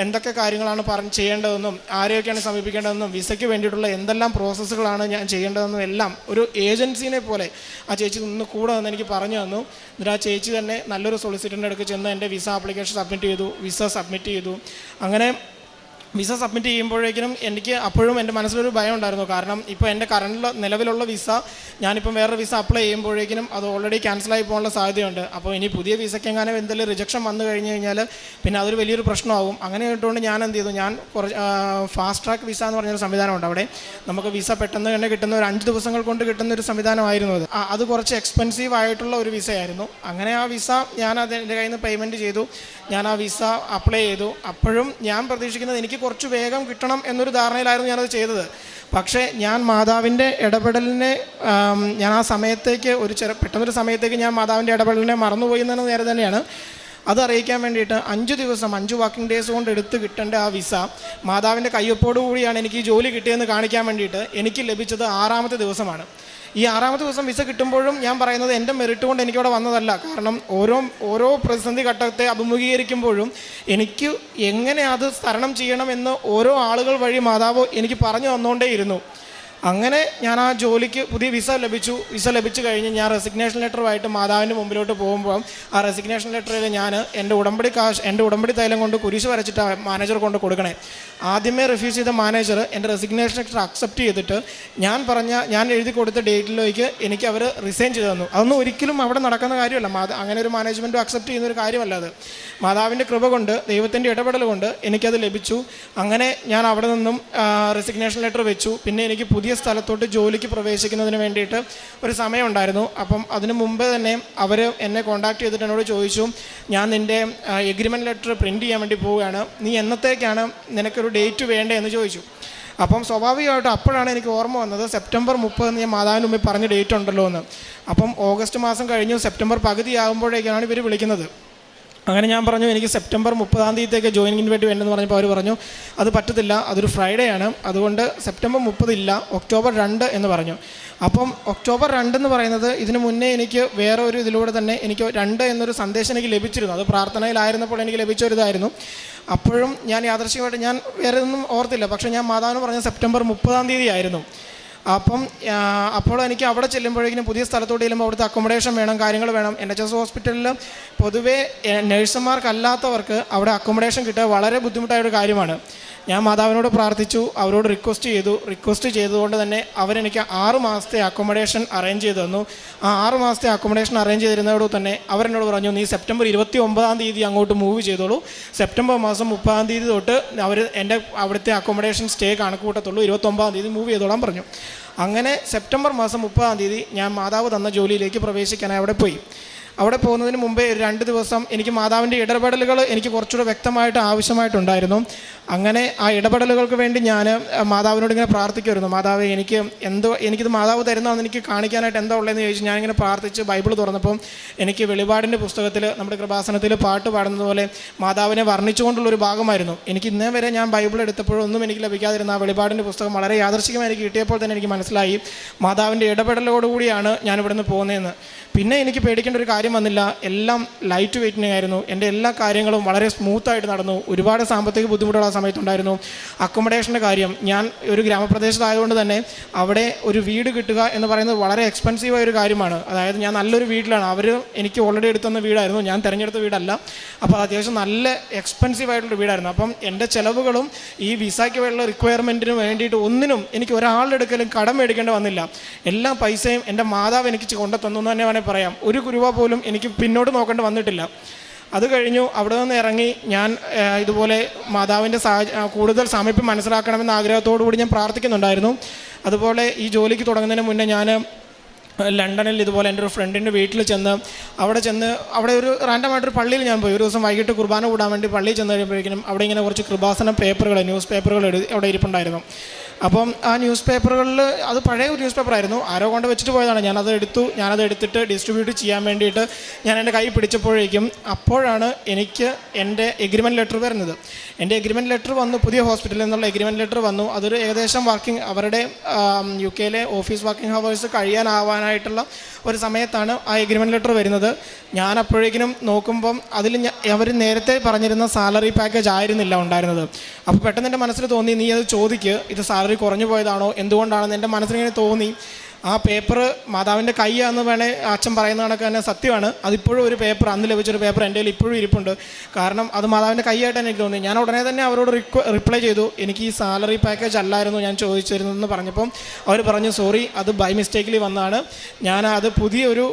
എന്തൊക്കെ കാര്യങ്ങളാണ് ചെയ്യേണ്ടതെന്നും ആരെയൊക്കെയാണ് സമീപിക്കേണ്ടതെന്നും വിസയ്ക്ക് വേണ്ടിയിട്ടുള്ള എന്തെല്ലാം പ്രോസസ്സുകളാണ് ഞാൻ ചെയ്യേണ്ടതെന്നും എല്ലാം ഒരു ഏജൻസിനെ പോലെ ആ ചേച്ചി നിന്ന് കൂടെ വന്ന് എനിക്ക് പറഞ്ഞു തന്നു. എന്നിട്ട് ആ ചേച്ചി തന്നെ നല്ലൊരു സൊളിസിറ്ററിൻ്റെ അടുക്ക് ചെന്ന് എൻ്റെ വിസ ആപ്ലിക്കേഷൻ സബ്മിറ്റ് ചെയ്തു. അങ്ങനെ വിസ സബ്മിറ്റ് ചെയ്യുമ്പോഴേക്കും എനിക്ക് അപ്പോഴും എൻ്റെ മനസ്സിലൊരു ഭയം ഉണ്ടായിരുന്നു. കാരണം ഇപ്പോൾ എൻ്റെ നിലവിലുള്ള വിസ ഞാനിപ്പം വേറൊരു വിസ അപ്ലൈ ചെയ്യുമ്പോഴേക്കും അത് ഓൾറെഡി ക്യാൻസലായി പോകാനുള്ള സാധ്യതയുണ്ട്. അപ്പോൾ ഇനി പുതിയ വിസയ്ക്ക് എങ്ങനെ എന്തെങ്കിലും റിജക്ഷൻ വന്നു കഴിഞ്ഞ് കഴിഞ്ഞാൽ പിന്നെ അതൊരു വലിയൊരു പ്രശ്നമാകും. അങ്ങനെ ഇട്ടുകൊണ്ട് ഞാൻ എന്ത് ചെയ്തു, ഞാൻ ഫാസ്റ്റ് ട്രാക്ക് വിസ എന്ന് പറഞ്ഞൊരു സംവിധാനമുണ്ട്. അവിടെ നമുക്ക് വിസ പെട്ടെന്ന് തന്നെ കിട്ടുന്ന ഒരു 5 ദിവസങ്ങൾ കൊണ്ട് കിട്ടുന്ന ഒരു സംവിധാനമായിരുന്നു അത് കുറച്ച് എക്സ്പെൻസീവ് ആയിട്ടുള്ള ഒരു വിസയായിരുന്നു. അങ്ങനെ ആ വിസ ഞാൻ എൻ്റെ കയ്യിൽ നിന്ന് പേയ്മെൻറ്റ് ചെയ്തു. ഞാൻ ആ വിസ അപ്ലൈ ചെയ്തു. അപ്പോഴും ഞാൻ പ്രതീക്ഷിക്കുന്നത് എനിക്ക് കുറച്ച് വേഗം കിട്ടണം എന്നൊരു ധാരണയിലായിരുന്നു ഞാനത് ചെയ്തത്. പക്ഷേ ഞാൻ മാതാവിൻ്റെ ഇടപെടലിനെ ഞാൻ ആ സമയത്തേക്ക് പെട്ടെന്നൊരു സമയത്തേക്ക് ഞാൻ മാതാവിൻ്റെ ഇടപെടലിനെ മറന്നുപോയി എന്നത് നേരെ തന്നെയാണ്. അത് അറിയിക്കാൻ വേണ്ടിയിട്ട് 5 വർക്കിംഗ് ഡേയ്സ് കൊണ്ട് എടുത്ത് കിട്ടേണ്ട ആ വിസ മാതാവിൻ്റെ കയ്യൊപ്പോടു കൂടിയാണ് എനിക്ക് ഈ ജോലി കിട്ടിയതെന്ന് കാണിക്കാൻ വേണ്ടിയിട്ട് എനിക്ക് ലഭിച്ചത് 6-ാമത്തെ ദിവസമാണ്. ഈ 6-ാമത്തെ ദിവസം വിസ കിട്ടുമ്പോഴും ഞാൻ പറയുന്നത് എൻ്റെ മെറിറ്റ് കൊണ്ട് എനിക്കവിടെ വന്നതല്ല. കാരണം ഓരോ പ്രതിസന്ധി ഘട്ടത്തെ അഭിമുഖീകരിക്കുമ്പോഴും എനിക്ക് എങ്ങനെ അത് തരണം ചെയ്യണമെന്ന് ഓരോ ആളുകൾ വഴി മാതാവ് എനിക്ക് പറഞ്ഞു തന്നുകൊണ്ടേയിരുന്നു. അങ്ങനെ ഞാൻ ആ ജോലിക്ക് പുതിയ വിസ ലഭിച്ചു കഴിഞ്ഞ് ഞാൻ റെസിഗ്നേഷൻ ലെറ്ററുമായിട്ട് മാതാവിൻ്റെ മുമ്പിലോട്ട് പോകുമ്പോൾ ആ റെസിഗ്നേഷൻ ലെറ്ററിൽ ഞാൻ എൻ്റെ ഉടമ്പടി തൈലം കൊണ്ട് കുരിശ് വരച്ചിട്ട് മാനേജർ കൊണ്ട് കൊടുക്കണേ. ആദ്യമേ റിഫ്യൂസ് ചെയ്ത മാനേജർ എൻ്റെ റെസിഗ്നേഷൻ ലെറ്റർ അക്സെപ്റ്റ് ചെയ്തിട്ട് ഞാൻ എഴുതി കൊടുത്ത ഡേറ്റിലേക്ക് എനിക്ക് അവർ റിസൈൻ ചെയ്തു തന്നു. അതൊന്നും ഒരിക്കലും അവിടെ നടക്കുന്ന കാര്യമല്ല. അങ്ങനെ ഒരു മാനേജ്മെൻറ്റും അക്സെപ്റ്റ് ചെയ്യുന്ന ഒരു കാര്യമല്ല അത്. മാതാവിൻ്റെ കൃപ കൊണ്ട്, ദൈവത്തിൻ്റെ ഇടപെടൽ കൊണ്ട് എനിക്കത് ലഭിച്ചു. അങ്ങനെ ഞാൻ അവിടെ നിന്നും റെസിഗ്നേഷൻ ലെറ്റർ വെച്ചു. പിന്നെ എനിക്ക് പുതിയ സ്ഥലത്തോട്ട് ജോലിക്ക് പ്രവേശിക്കുന്നതിന് വേണ്ടിയിട്ട് ഒരു സമയമുണ്ടായിരുന്നു. അപ്പം അതിനു മുമ്പ് തന്നെ അവർ എന്നെ കോൺടാക്ട് ചെയ്തിട്ട് എന്നോട് ചോദിച്ചു, ഞാൻ നിൻ്റെ എഗ്രിമെൻറ്റ് ലെറ്റർ പ്രിൻറ്റ് ചെയ്യാൻ വേണ്ടി പോവുകയാണ്, നീ എന്നത്തേക്കാണ് നിനക്കൊരു ഡേറ്റ് വേണ്ടേ എന്ന് ചോദിച്ചു. അപ്പം സ്വാഭാവികമായിട്ടും അപ്പോഴാണ് എനിക്ക് ഓർമ്മ വന്നത് സെപ്റ്റംബർ 30 ഞാൻ മാതാവിന് മുമ്പിൽ പറഞ്ഞ ഡേറ്റ് ഉണ്ടല്ലോ എന്ന്. അപ്പം ഓഗസ്റ്റ് മാസം കഴിഞ്ഞു, സെപ്റ്റംബർ പകുതി ആകുമ്പോഴേക്കാണ് ഇവർ വിളിക്കുന്നത്. അങ്ങനെ ഞാൻ പറഞ്ഞു എനിക്ക് സെപ്റ്റംബർ 30 ജോയിനിങ്ങിന് വേണ്ടി വേണ്ടെന്ന് പറഞ്ഞപ്പോൾ അവർ പറഞ്ഞു അത് പറ്റത്തില്ല, അതൊരു ഫ്രൈഡേ ആണ്, അതുകൊണ്ട് സെപ്റ്റംബർ 30 ഇല്ല, ഒക്ടോബർ 2 എന്ന് പറഞ്ഞു. അപ്പം ഒക്ടോബർ 2 എന്ന് പറയുന്നത് ഇതിന് മുന്നേ എനിക്ക് വേറെ ഒരു ഇതിലൂടെ തന്നെ എനിക്ക് 2 എന്നൊരു സന്ദേശം എനിക്ക് ലഭിച്ചിരുന്നു. അത് പ്രാർത്ഥനയിലായിരുന്നപ്പോൾ എനിക്ക് ലഭിച്ച ഒരു ഇതായിരുന്നു. അപ്പോഴും ഞാൻ യാദൃശ്ചികമായിട്ട് ഞാൻ വേറെ ഒന്നും ഓർത്തില്ല. പക്ഷേ ഞാൻ മാതാവിന് പറഞ്ഞ സെപ്റ്റംബർ 30 ആയിരുന്നു. അപ്പോൾ എനിക്ക് അവിടെ ചെല്ലുമ്പോഴേക്കും പുതിയ സ്ഥലത്തോട്ട് ചെല്ലുമ്പോൾ അവിടുത്തെ അക്കോമഡേഷൻ വേണം, കാര്യങ്ങൾ വേണം. NHS ഹോസ്പിറ്റലിൽ പൊതുവേ നഴ്സുമാർക്കല്ലാത്തവർക്ക് അവിടെ അക്കോമഡേഷൻ കിട്ടുക വളരെ ബുദ്ധിമുട്ടായൊരു കാര്യമാണ്. ഞാൻ മാതാവിനോട് പ്രാർത്ഥിച്ചു, അവരോട് റിക്വസ്റ്റ് ചെയ്തുകൊണ്ട് തന്നെ അവരെനിക്ക് 6 മാസത്തെ അക്കോമഡേഷൻ അറേഞ്ച് ചെയ്ത് തന്നു. ആ 6 മാസത്തെ അക്കോമഡേഷൻ അറേഞ്ച് ചെയ്തിരുന്നതോട് തന്നെ അവരെന്നോട് പറഞ്ഞു, നീ സെപ്റ്റംബർ 29 അങ്ങോട്ട് മൂവ് ചെയ്തോളൂ, സെപ്റ്റംബർ മാസം 30 തൊട്ട് അവർ എൻ്റെ അവിടുത്തെ അക്കോമഡേഷൻ സ്റ്റേ കണക്ക് കൂട്ടത്തുള്ളൂ, 29 മൂവ് ചെയ്തോളാൻ പറഞ്ഞു. അങ്ങനെ സെപ്റ്റംബർ മാസം 30 ഞാൻ മാതാവ് തന്ന ജോലിയിലേക്ക് പ്രവേശിക്കാനായി അവിടെ പോയി. അവിടെ പോകുന്നതിന് മുമ്പേ 2 ദിവസം എനിക്ക് മാതാവിൻ്റെ ഇടപെടലുകൾ എനിക്ക് കുറച്ചുകൂടെ വ്യക്തമായിട്ട് ആവശ്യമായിട്ടുണ്ടായിരുന്നു. അങ്ങനെ ആ ഇടപെടലുകൾക്ക് വേണ്ടി ഞാൻ മാതാവിനോട് ഇങ്ങനെ പ്രാർത്ഥിക്കുമായിരുന്നു. മാതാവ് എനിക്കിത് മാതാവ് തരുന്നതെന്ന് എനിക്ക് കാണിക്കാനായിട്ട് എന്താ ഉള്ളതെന്ന് ചോദിച്ചു ഞാനിങ്ങനെ പ്രാർത്ഥിച്ച് ബൈബിൾ തുറന്നപ്പം എനിക്ക് വെളിപാടിൻ്റെ പുസ്തകത്തിൽ നമ്മുടെ കൃപാസനത്തിൽ പാട്ട് പാടുന്നത് പോലെ മാതാവിനെ വർണ്ണിച്ചുകൊണ്ടുള്ളൊരു ഭാഗമായിരുന്നു. എനിക്ക് ഇന്നേ വരെ ഞാൻ ബൈബിൾ എടുത്തപ്പോഴൊന്നും എനിക്ക് ലഭിക്കാതിരുന്ന ആ വെളിപാടിൻ്റെ പുസ്തകം വളരെ യാദൃശ്ചികമായി എനിക്ക് കിട്ടിയപ്പോൾ തന്നെ എനിക്ക് മനസ്സിലായി മാതാവിൻ്റെ ഇടപെടലോടുകൂടിയാണ് ഞാൻ ഇവിടുന്ന് പോകുന്നതെന്ന്. പിന്നെ എനിക്ക് പേടിക്കേണ്ട ഒരു കാര്യം വന്നില്ല. എല്ലാം ലൈറ്റ് വെയിറ്റിംഗ് ആയിരുന്നു. എൻ്റെ എല്ലാ കാര്യങ്ങളും വളരെ സ്മൂത്തായിട്ട് നടന്നു. ഒരുപാട് സാമ്പത്തിക ബുദ്ധിമുട്ടുള്ള സമയത്തുണ്ടായിരുന്നു. അക്കോമഡേഷൻ്റെ കാര്യം, ഞാൻ ഒരു ഗ്രാമപ്രദേശത്തായതുകൊണ്ട് തന്നെ അവിടെ ഒരു വീട് കിട്ടുക എന്ന് പറയുന്നത് വളരെ എക്സ്പെൻസീവായ ഒരു കാര്യമാണ്. അതായത് ഞാൻ നല്ലൊരു വീട്ടിലാണ്, അവർ എനിക്ക് ഓൾറെഡി എടുത്തുന്ന വീടായിരുന്നു, ഞാൻ തിരഞ്ഞെടുത്ത വീടല്ല. അപ്പോൾ അത്യാവശ്യം നല്ല എക്സ്പെൻസീവായിട്ടുള്ള വീടായിരുന്നു. അപ്പം എൻ്റെ ചിലവുകളും ഈ വിസയ്ക്ക് വേണ്ട റിക്വയർമെൻറ്റിന് വേണ്ടിയിട്ട് ഒന്നിനും എനിക്ക് ഒരാളുടെ അടുക്കലും കടം മേടിക്കേണ്ടി വന്നില്ല. എല്ലാ പൈസയും എൻ്റെ മാതാവ് എനിക്ക് കൊണ്ടുതന്നു എന്ന് തന്നെ വേണമെങ്കിൽ പറയാം. ഒരു രൂപ പോലും എനിക്ക് പിന്നോട്ട് നോക്കേണ്ടി വന്നിട്ടില്ല. അത് കഴിഞ്ഞു അവിടെ നിന്ന് ഇറങ്ങി ഞാൻ ഇതുപോലെ മാതാവിൻ്റെ കൂടുതൽ സാമീപ്യം മനസ്സിലാക്കണമെന്ന ആഗ്രഹത്തോടു കൂടി ഞാൻ പ്രാർത്ഥിക്കുന്നുണ്ടായിരുന്നു. അതുപോലെ ഈ ജോലിക്ക് തുടങ്ങുന്നതിന് മുന്നേ ഞാൻ ലണ്ടനിൽ ഇതുപോലെ എൻ്റെ ഒരു ഫ്രണ്ടിൻ്റെ വീട്ടിൽ അവിടെ ഒരു റാൻഡമായിട്ടൊരു പള്ളിയിൽ ഞാൻ പോയി. ഒരു ദിവസം വൈകിട്ട് കുർബാന കൂടാൻ വേണ്ടി പള്ളിയിൽ ചെന്ന് കഴിയുമ്പോഴേക്കും അവിടെ ഇങ്ങനെ കുറച്ച് കൃപാസന ന്യൂസ് പേപ്പറുകൾ അവിടെ ഇരിപ്പുണ്ടായിരുന്നു. അപ്പം ആ ന്യൂസ് പേപ്പറുകളിൽ അത് പഴയ ഒരു ന്യൂസ് പേപ്പറായിരുന്നു, ആരോ കൊണ്ട് വെച്ചിട്ട് പോയതാണ്. ഞാനത് എടുത്തിട്ട് ഡിസ്ട്രിബ്യൂട്ട് ചെയ്യാൻ വേണ്ടിയിട്ട് ഞാൻ എൻ്റെ കൈ പിടിച്ചപ്പോഴേക്കും അപ്പോഴാണ് എനിക്ക് എൻ്റെ എഗ്രിമെൻറ്റ് ലെറ്റർ വരുന്നത്. എൻ്റെ എഗ്രിമെൻറ്റ് ലെറ്റർ വന്നു, പുതിയ ഹോസ്പിറ്റലിൽ നിന്നുള്ള എഗ്രിമെൻറ്റ് ലെറ്റർ വന്നു. അതൊരു ഏകദേശം അവരുടെ UK ഓഫീസ് വർക്കിംഗ് ഹവേഴ്സ് കഴിയാനാവാനായിട്ടുള്ള ഒരു സമയത്താണ് ആ എഗ്രിമെൻറ്റ് ലെറ്റർ വരുന്നത്. ഞാൻ അപ്പോഴേക്കും നോക്കുമ്പം അതിൽ അവർ നേരത്തെ പറഞ്ഞിരുന്ന സാലറി പാക്കേജ് ആയിരുന്നില്ല ഉണ്ടായിരുന്നത്. അപ്പോൾ പെട്ടെന്ന് എൻ്റെ മനസ്സിൽ തോന്നി, നീ അത് ചോദിക്ക്, ഇത് സാലറി കുറഞ്ഞു പോയതാണോ എന്തുകൊണ്ടാണെന്ന് എൻ്റെ മനസ്സിലിങ്ങനെ തോന്നി. ആ പേപ്പർ മാതാവിൻ്റെ കൈയാന്ന് വേണേ അച്ഛൻ പറയുന്ന കണക്ക് തന്നെ സത്യമാണ്. അതിപ്പോഴും ഒരു പേപ്പർ, അന്ന് ലഭിച്ചൊരു പേപ്പർ എൻ്റെ കയ്യിൽ ഇപ്പോഴും ഇരിപ്പുണ്ട്. കാരണം അത് മാതാവിൻ്റെ കൈയായിട്ട് എനിക്ക് തോന്നി. ഞാൻ ഉടനെ തന്നെ അവരോട് റിപ്ലൈ ചെയ്തു, എനിക്ക് ഈ സാലറി പാക്കേജ് അല്ലായിരുന്നു ഞാൻ ചോദിച്ചിരുന്നതെന്ന് പറഞ്ഞപ്പം അവർ പറഞ്ഞു, സോറി, അത് ബൈ മിസ്റ്റേക്കിലി വന്നതാണ്, ഞാൻ അത് പുതിയൊരു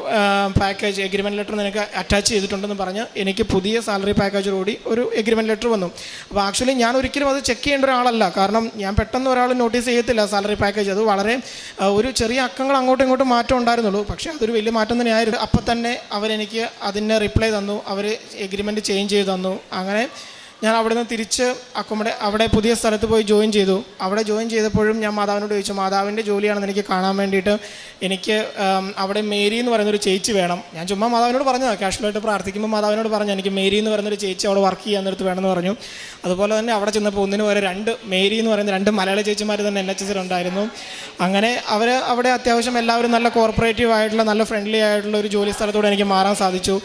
പാക്കേജ് എഗ്രിമെൻറ്റ് ലെറ്റർ നിനക്ക് അറ്റാച്ച് ചെയ്തിട്ടുണ്ടെന്ന് പറഞ്ഞ് എനിക്ക് പുതിയ സാലറി പാക്കേജോടുകൂടി ഒരു എഗ്രിമെൻറ്റ് ലെറ്റർ വന്നു. അപ്പോൾ ആക്ച്വലി ഞാൻ ഒരിക്കലും അത് ചെക്ക് ചെയ്യേണ്ട ഒരാളല്ല. കാരണം ഞാൻ പെട്ടെന്ന് ഒരാൾ നോട്ടീസ് ചെയ്യത്തില്ല സാലറി പാക്കേജ്. അത് വളരെ ഒരു ചെറിയ അക്കങ്ങൾ അങ്ങോട്ടും ഇങ്ങോട്ടും മാറ്റം ഉണ്ടായിരുന്നുള്ളൂ. പക്ഷേ അതൊരു വലിയ മാറ്റം തന്നെയായിരുന്നു. അപ്പം തന്നെ അവരെനിക്ക് അതിന് റിപ്ലൈ തന്നു, അവർ എഗ്രിമെൻറ്റ് ചേഞ്ച് ചെയ്ത് തന്നു. അങ്ങനെ ഞാൻ അവിടെ നിന്ന് തിരിച്ച് അവിടെ പുതിയ സ്ഥലത്ത് പോയി ജോയിൻ ചെയ്തു. അവിടെ ജോയിൻ ചെയ്തപ്പോഴും ഞാൻ മാതാവിനോട് ചോദിച്ചു, മാതാവിൻ്റെ ജോലിയാണെന്ന് എനിക്ക് കാണാൻ വേണ്ടിയിട്ട് എനിക്ക് അവിടെ മേരി എന്ന് പറയുന്നൊരു ചേച്ചി വേണം. ഞാൻ ചുമ്മാ മാതാവിനോട് പറഞ്ഞതാണ്, കാഷ്വലായിട്ട് പ്രാർത്ഥിക്കുമ്പോൾ മാതാവിനോട് പറഞ്ഞു എനിക്ക് മേരി എന്ന് പറയുന്നൊരു ചേച്ചി അവിടെ വർക്ക് ചെയ്യാൻ നേരത്ത് വേണമെന്ന് പറഞ്ഞു. അതുപോലെ തന്നെ അവിടെ ചെന്നപ്പോൾ ഒന്നിന് വരെ 2 മേരി എന്ന് പറയുന്ന 2 മലയാളി ചേച്ചിമാർ തന്നെ NHSലുണ്ടായിരുന്നു. അങ്ങനെ അവിടെ അത്യാവശ്യം എല്ലാവരും നല്ല കോർപ്പറേറ്റീവ് ആയിട്ടുള്ള നല്ല ഫ്രണ്ട്ലി ആയിട്ടുള്ള ഒരു ജോലി സ്ഥലത്തൂടെ എനിക്ക് മാറാൻ സാധിച്ചു.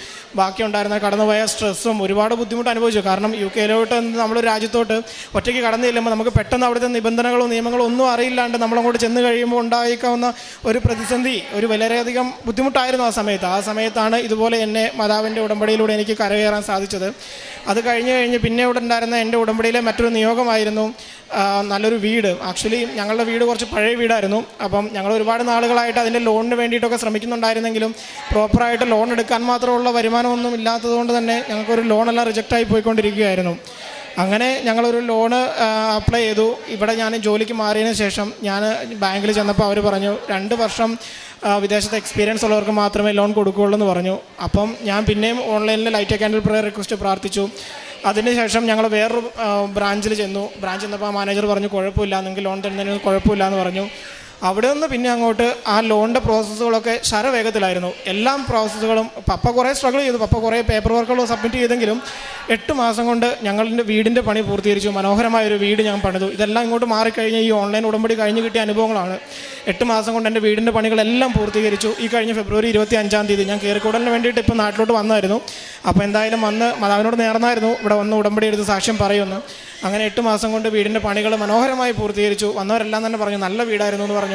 ബാക്കി ഉണ്ടായിരുന്ന കടന്നുപോയ സ്ട്രെസ്സും ഒരുപാട് ബുദ്ധിമുട്ട് അനുഭവിച്ചു. കാരണം UK-ലോട്ട് നമ്മളൊരു രാജ്യത്തോട്ട് ഒറ്റയ്ക്ക് കടന്നു ചെല്ലുമ്പോൾ നമുക്ക് പെട്ടെന്ന് അവിടുത്തെ നിബന്ധനകളോ നിയമങ്ങളോ ഒന്നും അറിയില്ലാണ്ട് നമ്മളങ്ങോട്ട് ചെന്ന് കഴിയുമ്പോൾ ഉണ്ടായേക്കാവുന്ന ഒരു പ്രതിസന്ധി വളരെയധികം ബുദ്ധിമുട്ടായിരുന്നു ആ സമയത്താണ് ഇതുപോലെ എന്നെ മാതാവിൻ്റെ ഉടമ്പടിയിലൂടെ എനിക്ക് കരകയറാൻ സാധിച്ചത്. അത് കഴിഞ്ഞ് പിന്നെ ഇവിടെ ഉണ്ടായിരുന്ന എൻ്റെ ഉടമ്പടിയിലെ മറ്റൊരു നിയോഗമായിരുന്നു നല്ലൊരു വീട്. ആക്ച്വലി ഞങ്ങളുടെ വീട് കുറച്ച് പഴയ വീടായിരുന്നു. അപ്പം ഞങ്ങൾ ഒരുപാട് നാളുകളായിട്ട് അതിൻ്റെ ലോണിന് വേണ്ടിയിട്ടൊക്കെ ശ്രമിക്കുന്നുണ്ടായിരുന്നെങ്കിലും പ്രോപ്പറായിട്ട് ലോൺ എടുക്കാൻ മാത്രമുള്ള വരുമാനമൊന്നും ഇല്ലാത്തതുകൊണ്ട് തന്നെ ഞങ്ങൾക്കൊരു ലോണെല്ലാം റിജക്റ്റായി പോയിക്കൊണ്ടിരിക്കുകയായിരുന്നു. അങ്ങനെ ഞങ്ങളൊരു ലോണ് അപ്ലൈ ചെയ്തു. ഇവിടെ ഞാൻ ജോലിക്ക് മാറിയതിന് ശേഷം ഞാൻ ബാങ്കിൽ ചെന്നപ്പോൾ അവർ പറഞ്ഞു 2 വർഷം വിദേശത്തെ എക്സ്പീരിയൻസ് ഉള്ളവർക്ക് മാത്രമേ ലോൺ കൊടുക്കുകയുള്ളൂ എന്ന് പറഞ്ഞു. അപ്പം ഞാൻ പിന്നെയും ഓൺലൈനിൽ ലൈറ്റ് ക്യാൻഡിൽ പ്രയർ റിക്വസ്റ്റ് പ്രാർത്ഥിച്ചു. അതിനുശേഷം ഞങ്ങൾ വേറൊരു ബ്രാഞ്ചിൽ ചെന്നപ്പോൾ ആ മാനേജർ പറഞ്ഞു കുഴപ്പമില്ല, നിങ്ങൾക്ക് ലോൺ തരുന്നതിന് കുഴപ്പമില്ല എന്ന് പറഞ്ഞു. അവിടെ നിന്ന് പിന്നെ അങ്ങോട്ട് ആ ലോണിൻ്റെ പ്രോസസ്സുകളൊക്കെ ശരവേഗത്തിലായിരുന്നു. എല്ലാ പ്രോസസ്സുകളും പപ്പ കുറേ സ്ട്രഗിൾ ചെയ്തു. പപ്പ കുറേ പേപ്പർ വർക്കുകൾ സബ്മിറ്റ് ചെയ്തെങ്കിലും 8 മാസം കൊണ്ട് ഞങ്ങളുടെ വീടിൻ്റെ പണി പൂർത്തീകരിച്ചു. മനോഹരമായൊരു വീട് ഞാൻ പണിതു. ഇതെല്ലാം ഇങ്ങോട്ട് മാറിക്കഴിഞ്ഞ് ഈ ഓൺലൈൻ ഉടമ്പടി കഴിഞ്ഞ് കിട്ടിയ അനുഭവങ്ങളാണ്. 8 മാസം കൊണ്ട് എൻ്റെ വീടിൻ്റെ പണികളെല്ലാം പൂർത്തീകരിച്ചു. ഈ കഴിഞ്ഞ ഫെബ്രുവരി 25-ാം തീയതി ഞാൻ കയറിക്കൂടലിന് വേണ്ടിയിട്ട് ഇപ്പോൾ നാട്ടിലോട്ട് വന്നായിരുന്നു. അപ്പോൾ എന്തായാലും വന്ന് മാതാവിനോട് നേർന്നായിരുന്നു ഇവിടെ വന്ന് ഉടമ്പടി എടുത്ത് സാക്ഷ്യം പറയുമെന്ന്. അങ്ങനെ 8 മാസം കൊണ്ട് വീടിൻ്റെ പണികൾ മനോഹരമായി പൂർത്തീകരിച്ചു. വന്നവരെല്ലാം തന്നെ പറഞ്ഞു നല്ല വീടായിരുന്നു എന്ന് പറഞ്ഞു.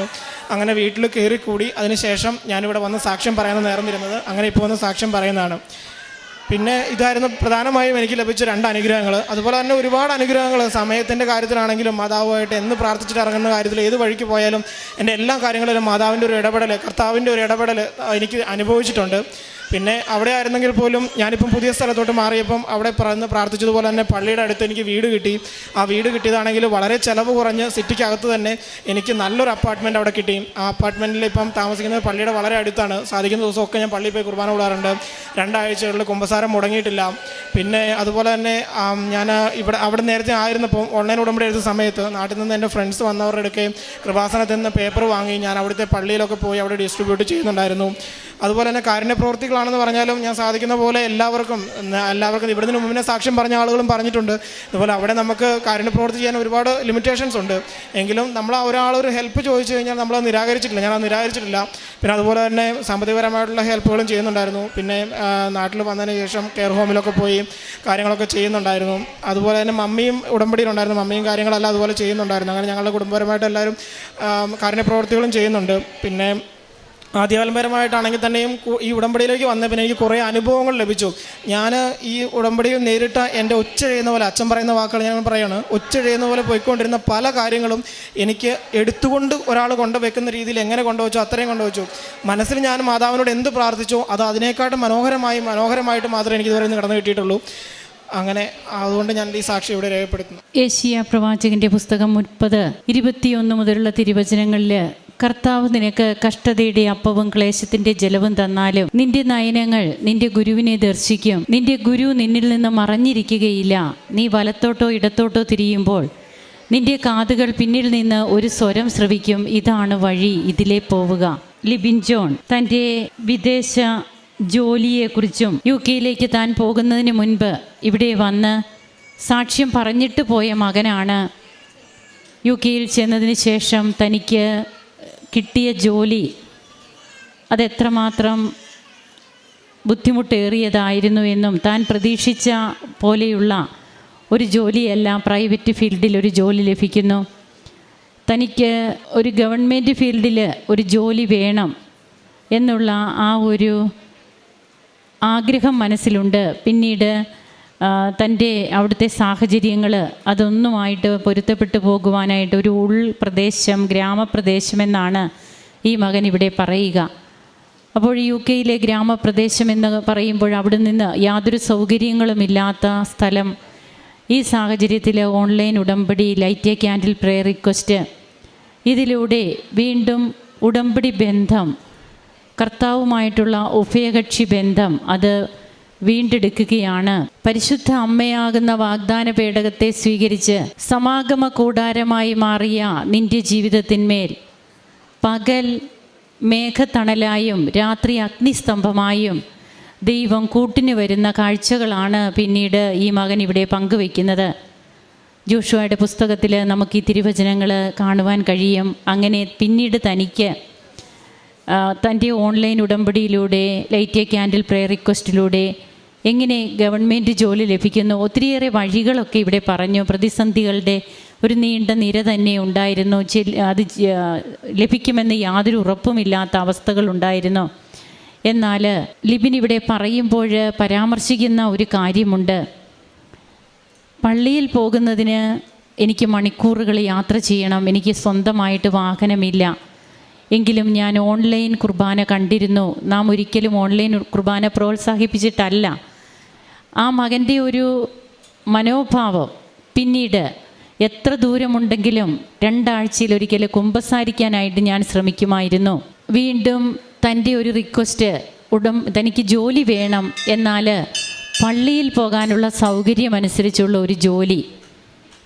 അങ്ങനെ വീട്ടിൽ കയറിക്കൂടി. അതിനുശേഷം ഞാനിവിടെ വന്ന് സാക്ഷ്യം പറയാമെന്ന് നേർന്നിരുന്നത്. അങ്ങനെ ഇപ്പോൾ വന്ന് സാക്ഷ്യം പറയുന്നതാണ്. പിന്നെ ഇതായിരുന്നു പ്രധാനമായും എനിക്ക് ലഭിച്ച 2 അനുഗ്രഹങ്ങൾ. അതുപോലെ തന്നെ ഒരുപാട് അനുഗ്രഹങ്ങൾ സമയത്തിൻ്റെ കാര്യത്തിലാണെങ്കിലും മാതാവുമായിട്ട് എന്ന് പ്രാർത്ഥിച്ചിട്ട് ഇറങ്ങുന്ന കാര്യത്തിൽ ഏത് വഴിക്ക് പോയാലും എൻ്റെ എല്ലാ കാര്യങ്ങളിലും മാതാവിൻ്റെ ഒരു ഇടപെടൽ, കർത്താവിൻ്റെ ഒരു ഇടപെടൽ എനിക്ക് അനുഭവിച്ചിട്ടുണ്ട്. പിന്നെ അവിടെ ആയിരുന്നെങ്കിൽ പോലും ഞാനിപ്പം പുതിയ സ്ഥലത്തോട്ട് മാറിയപ്പം അവിടെ പ്രാർത്ഥിച്ചതുപോലെ തന്നെ പള്ളിയുടെ അടുത്ത് എനിക്ക് വീട് കിട്ടി. ആ വീട് കിട്ടിയതാണെങ്കിൽ വളരെ ചിലവ് കുറഞ്ഞ് സിറ്റിക്കകത്ത് തന്നെ എനിക്ക് നല്ലൊരു അപ്പാർട്ട്മെൻറ്റ് അവിടെ കിട്ടി. ആ അപ്പാർട്ട്മെൻറ്റിൽ ഇപ്പം താമസിക്കുന്നത് പള്ളിയുടെ വളരെ അടുത്താണ്. സാധിക്കുന്ന ദിവസമൊക്കെ ഞാൻ പള്ളിയിൽ പോയി കുർബാന കൂടാറുണ്ട്. 2 ആഴ്ചകളിൽ കുമ്പസാരം മുടങ്ങിയിട്ടില്ല. പിന്നെ അതുപോലെ തന്നെ ഞാൻ അവിടെ നേരത്തെ ആയിരുന്നപ്പോൾ ഓൺലൈൻ ഉടമ്പടി എടുത്ത സമയത്ത് നാട്ടിൽ നിന്ന് എൻ്റെ ഫ്രണ്ട്സ് വന്നവരുടെ അടുക്കെ കൃപാസനത്തിൽ നിന്ന് പേപ്പർ വാങ്ങി ഞാൻ അവിടുത്തെ പള്ളിയിലൊക്കെ പോയി അവിടെ ഡിസ്ട്രിബ്യൂട്ട് ചെയ്യുന്നുണ്ടായിരുന്നു. അതുപോലെ തന്നെ കാരുണ്യ പ്രവർത്തികളാണെന്ന് പറഞ്ഞാലും ഞാൻ സാധിക്കുന്ന പോലെ എല്ലാവർക്കും ഇവിടുന്ന് മുന്നേ സാക്ഷ്യം പറഞ്ഞ ആളുകളും പറഞ്ഞിട്ടുണ്ട്. അതുപോലെ അവിടെ നമുക്ക് കാരുണ്യ പ്രവർത്തി ചെയ്യാൻ ഒരുപാട് ലിമിറ്റേഷൻസ് ഉണ്ട്. എങ്കിലും നമ്മൾ ഒരാളൊരു ഹെൽപ്പ് ചോദിച്ചു കഴിഞ്ഞാൽ ഞാൻ നിരാകരിച്ചിട്ടില്ല. പിന്നെ അതുപോലെ തന്നെ സാമ്പത്തികപരമായിട്ടുള്ള ഹെൽപ്പുകളും ചെയ്യുന്നുണ്ടായിരുന്നു. പിന്നെ നാട്ടിൽ വന്നതിന് ശേഷം കെയർ ഹോമിലൊക്കെ പോയി കാര്യങ്ങളൊക്കെ ചെയ്യുന്നുണ്ടായിരുന്നു. അതുപോലെ തന്നെ മമ്മിയും ഉടമ്പടിയിലുണ്ടായിരുന്നു. മമ്മിയും കാര്യങ്ങളെല്ലാം അതുപോലെ ചെയ്യുന്നുണ്ടായിരുന്നു. അങ്ങനെ ഞങ്ങളുടെ കുടുംബപരമായിട്ട് എല്ലാവരും കാരുണ്യ പ്രവർത്തികളും ചെയ്യുന്നുണ്ട്. പിന്നെ ആദ്യകാലപരമായിട്ടാണെങ്കിൽ തന്നെയും ഈ ഉടമ്പടിയിലേക്ക് വന്ന പിന്നെ എനിക്ക് കുറേ അനുഭവങ്ങൾ ലഭിച്ചു. ഞാൻ ഈ ഉടമ്പടിയിൽ നേരിട്ട എൻ്റെ ഒച്ചഴയുന്ന പോലെ, അച്ഛൻ പറയുന്ന വാക്കുകൾ ഞാൻ പറയുകയാണ്, ഒച്ചഴയുന്ന പോലെ പോയിക്കൊണ്ടിരുന്ന പല കാര്യങ്ങളും എനിക്ക് എടുത്തുകൊണ്ട് ഒരാൾ കൊണ്ടുവയ്ക്കുന്ന രീതിയിൽ എങ്ങനെ കൊണ്ടുവച്ചോ അത്രയും കൊണ്ടുവച്ചു. മനസ്സിൽ ഞാൻ മാതാവിനോട് എന്ത് പ്രാർത്ഥിച്ചോ അത് അതിനേക്കാട്ടും മനോഹരമായിട്ട് മാത്രമേ എനിക്ക് ഇതുവരെ കടന്നു കിട്ടിയിട്ടുള്ളൂ. അങ്ങനെ അതുകൊണ്ട് ഞാൻ ഈ സാക്ഷി ഇവിടെ രേഖപ്പെടുത്തുന്നു. യേശയ്യാ പ്രവാചകന്റെ പുസ്തകം 30:21 മുതലുള്ള തിരുവചനങ്ങളിൽ കർത്താവ് നിനക്ക് കഷ്ടതയുടെ അപ്പവും ക്ലേശത്തിന്റെ ജലവും തന്നാലും നിന്റെ നയനങ്ങൾ നിന്റെ ഗുരുവിനെ ദർശിക്കും. നിന്റെ ഗുരു നിന്നിൽ നിന്ന് മറഞ്ഞിരിക്കുകയില്ല. നീ വലത്തോട്ടോ ഇടത്തോട്ടോ തിരിയുമ്പോൾ നിന്റെ കാതുകൾ പിന്നിൽ നിന്ന് ഒരു സ്വരം ശ്രവിക്കും, ഇതാണ് വഴി, ഇതിലേ പോവുക. ലിബിൻ ജോൺ തൻ്റെ വിദേശ ജോലിയെക്കുറിച്ചും UK-യിലേക്ക് താൻ പോകുന്നതിന് മുൻപ് ഇവിടെ വന്ന് സാക്ഷ്യം പറഞ്ഞിട്ട് പോയ മകനാണ്. UK-യിൽ ചെന്നതിന് ശേഷം തനിക്ക് കിട്ടിയ ജോലി അതെത്രമാത്രം ബുദ്ധിമുട്ടേറിയതായിരുന്നു എന്നും താൻ പ്രതീക്ഷിച്ച പോലെയുള്ള ഒരു ജോലിയല്ല, പ്രൈവറ്റ് ഫീൽഡിൽ ഒരു ജോലി ലഭിക്കുന്നു. തനിക്ക് ഒരു ഗവൺമെൻറ് ഫീൽഡിൽ ഒരു ജോലി വേണം എന്നുള്ള ആ ഒരു ആഗ്രഹം മനസ്സിലുണ്ട്. പിന്നീട് തൻ്റെ അവിടുത്തെ സാഹചര്യങ്ങൾ അതൊന്നുമായിട്ട് പൊരുത്തപ്പെട്ടു പോകുവാനായിട്ട് ഒരു ഉൾപ്രദേശം, ഗ്രാമപ്രദേശം എന്നാണ് ഈ മകൻ ഇവിടെ പറയുക. അപ്പോൾ UK-യിലെ ഗ്രാമപ്രദേശം എന്ന് പറയുമ്പോൾ അവിടെ നിന്ന് യാതൊരു സൗകര്യങ്ങളുമില്ലാത്ത സ്ഥലം. ഈ സാഹചര്യത്തിൽ ഓൺലൈൻ ഉടമ്പടി, light a candle prayer request, ഇതിലൂടെ വീണ്ടും ഉടമ്പടി ബന്ധം, കർത്താവുമായിട്ടുള്ള ഉഭയകക്ഷി ബന്ധം അത് വീണ്ടെടുക്കുകയാണ്. പരിശുദ്ധ അമ്മയാകുന്ന വാഗ്ദാന പേടകത്തെ സ്വീകരിച്ച് സമാഗമ കൂടാരമായി മാറിയ നിന്റെ ജീവിതത്തിന്മേൽ പകൽ മേഘത്തണലായും രാത്രി അഗ്നിസ്തംഭമായും ദൈവം കൂട്ടിന് വരുന്ന കാഴ്ചകളാണ് പിന്നീട് ഈ മകൻ ഇവിടെ പങ്കുവയ്ക്കുന്നത്. ജോഷുവയുടെ പുസ്തകത്തിൽ നമുക്ക് ഈ തിരുവചനങ്ങൾ കാണുവാൻ കഴിയും. അങ്ങനെ പിന്നീട് തനിക്ക് തൻ്റെ ഓൺലൈൻ ഉടമ്പടിയിലൂടെ ലൈറ്റ് എ ക്യാൻഡിൽ പ്രെയർ റിക്വസ്റ്റിലൂടെ എങ്ങനെ ഗവൺമെൻറ് ജോലി ലഭിക്കുന്നു, ഒത്തിരിയേറെ വഴികളൊക്കെ ഇവിടെ പറഞ്ഞു. പ്രതിസന്ധികളുടെ ഒരു നീണ്ട നിര തന്നെ ഉണ്ടായിരുന്നു. അത് ലഭിക്കുമെന്ന് യാതൊരു ഉറപ്പുമില്ലാത്ത അവസ്ഥകളുണ്ടായിരുന്നു. എന്നാൽ ലിബിൻ ഇവിടെ പറയുമ്പോൾ പരാമർശിക്കുന്ന ഒരു കാര്യമുണ്ട്. പള്ളിയിൽ പോകുന്നതിന് എനിക്ക് മണിക്കൂറുകൾ യാത്ര ചെയ്യണം, എനിക്ക് സ്വന്തമായിട്ട് വാഹനമില്ല, എങ്കിലും ഞാൻ ഓൺലൈൻ കുർബാന കണ്ടിരുന്നു. നാം ഒരിക്കലും ഓൺലൈൻ കുർബാന പ്രോത്സാഹിപ്പിച്ചിട്ടല്ല. ആ മകൻ്റെ ഒരു മനോഭാവം പിന്നീട് എത്ര ദൂരമുണ്ടെങ്കിലും 2 ആഴ്ചയിലൊരിക്കൽ കുമ്പസാരിക്കാനായിട്ട് ഞാൻ ശ്രമിക്കുമായിരുന്നു. വീണ്ടും തൻ്റെ ഒരു റിക്വസ്റ്റ്, തനിക്ക് ജോലി വേണം, എന്നാൽ പള്ളിയിൽ പോകാനുള്ള സൗകര്യമനുസരിച്ചുള്ള ഒരു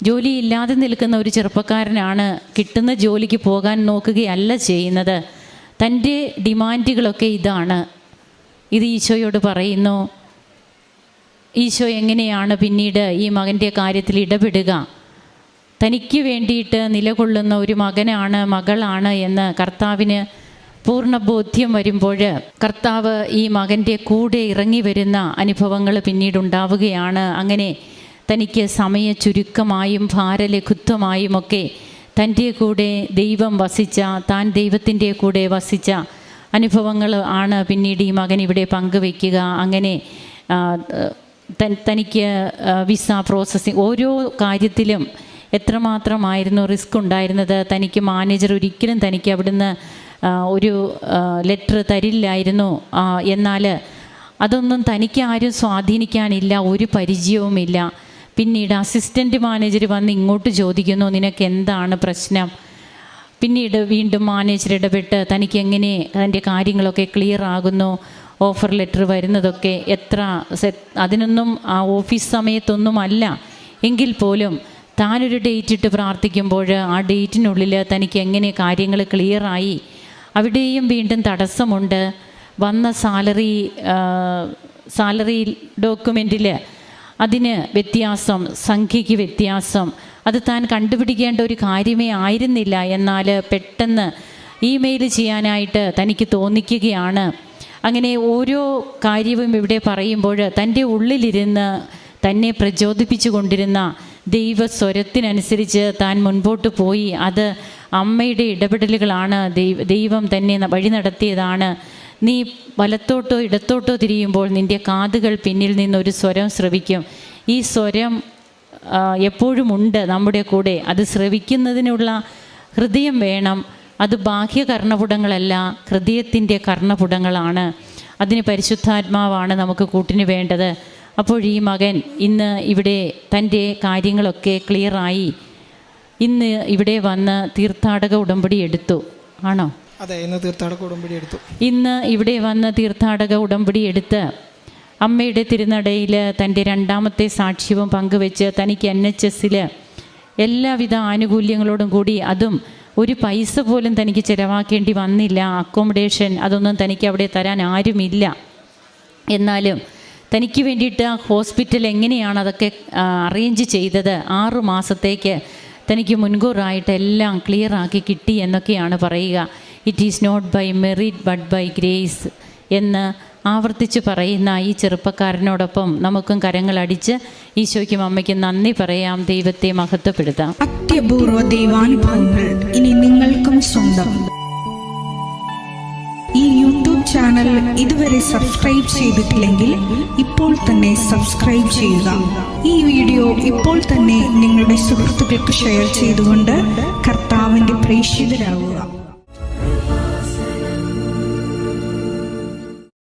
ജോലിയില്ലാതെ നിൽക്കുന്ന ഒരു ചെറുപ്പക്കാരനാണ് കിട്ടുന്ന ജോലിക്ക് പോകാൻ നോക്കുകയല്ല ചെയ്യുന്നത്. തൻ്റെ ഡിമാൻഡുകളൊക്കെ ഇതാണ്. ഇത് ഈശോയോട് പറയുന്നു. ഈശോ എങ്ങനെയാണ് പിന്നീട് ഈ മകൻ്റെ കാര്യത്തിൽ ഇടപെടുക? തനിക്ക് വേണ്ടിയിട്ട് നിലകൊള്ളുന്ന ഒരു മകളാണ് എന്ന് കർത്താവിന് പൂർണ്ണ ബോധ്യം വരുമ്പോൾ കർത്താവ് ഈ മകൻ്റെ കൂടെ ഇറങ്ങി വരുന്ന അനുഭവങ്ങൾ പിന്നീടുണ്ടാവുകയാണ്. അങ്ങനെ തനിക്ക് സമയ ചുരുക്കമായും ഭാരലഘുത്വമായുമൊക്കെ തൻ്റെ കൂടെ ദൈവം താൻ ദൈവത്തിൻ്റെ കൂടെ വസിച്ച അനുഭവങ്ങൾ ആണ് പിന്നീട് ഈ മകൻ ഇവിടെ പങ്കുവയ്ക്കുക. അങ്ങനെ തനിക്ക് വിസ പ്രോസസ്സിങ് ഓരോ കാര്യത്തിലും എത്രമാത്രമായിരുന്നു റിസ്ക് ഉണ്ടായിരുന്നത്. തനിക്ക് മാനേജർ ഒരിക്കലും തനിക്ക് അവിടുന്ന് ഒരു ലെറ്റർ തരില്ലായിരുന്നു. എന്നാൽ അതൊന്നും തനിക്ക് ആരും സ്വാധീനിക്കാനില്ല, ഒരു പരിചയവുമില്ല. പിന്നീട് അസിസ്റ്റൻ്റ് മാനേജർ വന്ന് ഇങ്ങോട്ട് ചോദിക്കുന്നു, നിനക്ക് എന്താണ് പ്രശ്നം? പിന്നീട് വീണ്ടും മാനേജർ ഇടപെട്ട് തനിക്ക് എങ്ങനെ തൻ്റെ കാര്യങ്ങളൊക്കെ ക്ലിയർ ആകുന്നു, ഓഫർ ലെറ്റർ വരുന്നതൊക്കെ അതിനൊന്നും ആ ഓഫീസ് സമയത്തൊന്നുമല്ല. എങ്കിൽ പോലും താനൊരു ഡേറ്റ് ഇട്ട് പ്രാർത്ഥിക്കുമ്പോൾ ആ ഡേറ്റിനുള്ളിൽ തനിക്ക് എങ്ങനെ കാര്യങ്ങൾ ക്ലിയറായി. അവിടെയും വീണ്ടും തടസ്സമുണ്ട്. വന്ന സാലറി ഡോക്യുമെൻറ്റിൽ അതിന് വ്യത്യാസം, സംഖ്യയ്ക്ക് വ്യത്യാസം. അത് താൻ കണ്ടുപിടിക്കേണ്ട ഒരു കാര്യമേ ആയിരുന്നില്ല. എന്നാൽ പെട്ടെന്ന് ഇമെയിൽ ചെയ്യാനായിട്ട് തനിക്ക് തോന്നിക്കുകയാണ്. അങ്ങനെ ഓരോ കാര്യവും ഇവിടെ പറയുമ്പോൾ തൻ്റെ ഉള്ളിലിരുന്ന് തന്നെ പ്രചോദിപ്പിച്ചു കൊണ്ടിരുന്ന ദൈവസ്വരത്തിനനുസരിച്ച് താൻ മുൻപോട്ട് പോയി. അത് അമ്മയുടെ ഇടപെടലുകളാണ്. ദൈവം തന്നെ വഴി നടത്തിയതാണ്. നീ വലത്തോട്ടോ ഇടത്തോട്ടോ തിരിയുമ്പോൾ നിൻ്റെ കാതുകൾ പിന്നിൽ നിന്നൊരു സ്വരം ശ്രവിക്കും. ഈ സ്വരം എപ്പോഴും ഉണ്ട് നമ്മുടെ കൂടെ. അത് ശ്രവിക്കുന്നതിനുള്ള ഹൃദയം വേണം. അത് ബാഹ്യ കർണപുടങ്ങളല്ല, ഹൃദയത്തിൻ്റെ കർണപുടങ്ങളാണ്. അതിന് പരിശുദ്ധാത്മാവാണ് നമുക്ക് കൂട്ടിന് വേണ്ടത്. അപ്പോൾ ഈ മകൻ ഇന്ന് ഇവിടെ തൻ്റെ കാര്യങ്ങളൊക്കെ ക്ലിയറായി ഇന്ന് ഇവിടെ വന്ന് തീർത്ഥാടക ഉടമ്പടി എടുത്തു. ആണോ? അതെ, ഇന്ന് തീർത്ഥാടക ഉടമ്പടി എടുത്തു. ഇന്ന് ഇവിടെ വന്ന് തീർത്ഥാടക ഉടമ്പടി എടുത്ത് അമ്മയുടെ തിരുനടയിൽ തൻ്റെ 2ാമത്തെ സാക്ഷ്യവും പങ്കുവെച്ച് തനിക്ക് NHS എല്ലാവിധ ആനുകൂല്യങ്ങളോടും കൂടി, അതും ഒരു പൈസ പോലും തനിക്ക് ചിലവാക്കേണ്ടി വന്നില്ല. അക്കോമഡേഷൻ അതൊന്നും തനിക്ക് അവിടെ തരാൻ ആരുമില്ല. എന്നാലും തനിക്ക് വേണ്ടിയിട്ട് ഹോസ്പിറ്റൽ എങ്ങനെയാണ് അതൊക്കെ അറേഞ്ച് ചെയ്തത്, 6 മാസത്തേക്ക് തനിക്ക് മുൻകൂറായിട്ട് എല്ലാം ക്ലിയറാക്കി കിട്ടി എന്നൊക്കെയാണ് പറയുക. It is not by merit but by grace എന്ന് ആവർത്തിച്ച് പറയുന്ന ഈ ചെറുപ്പക്കാരനോടൊപ്പം നമുക്കും കരങ്ങളടിച്ച് ഈശോയ്ക്കും അമ്മയ്ക്കും നന്ദി പറയാം, ദൈവത്തെ മഹത്വപ്പെടുത്താം. അത്യപൂർവ ദൈവാനുഭവങ്ങൾ ഇനി നിങ്ങൾക്കും സ്വന്തം. ഈ യൂട്യൂബ് ചാനൽ ഇതുവരെ സബ്സ്ക്രൈബ് ചെയ്തിട്ടില്ലെങ്കിൽ ഇപ്പോൾ തന്നെ സബ്സ്ക്രൈബ് ചെയ്യുക. ഈ വീഡിയോ ഇപ്പോൾ തന്നെ നിങ്ങളുടെ സുഹൃത്തുക്കൾക്ക് ഷെയർ ചെയ്തുകൊണ്ട് കർത്താവിൻ്റെ പ്രേക്ഷിതരാകുക.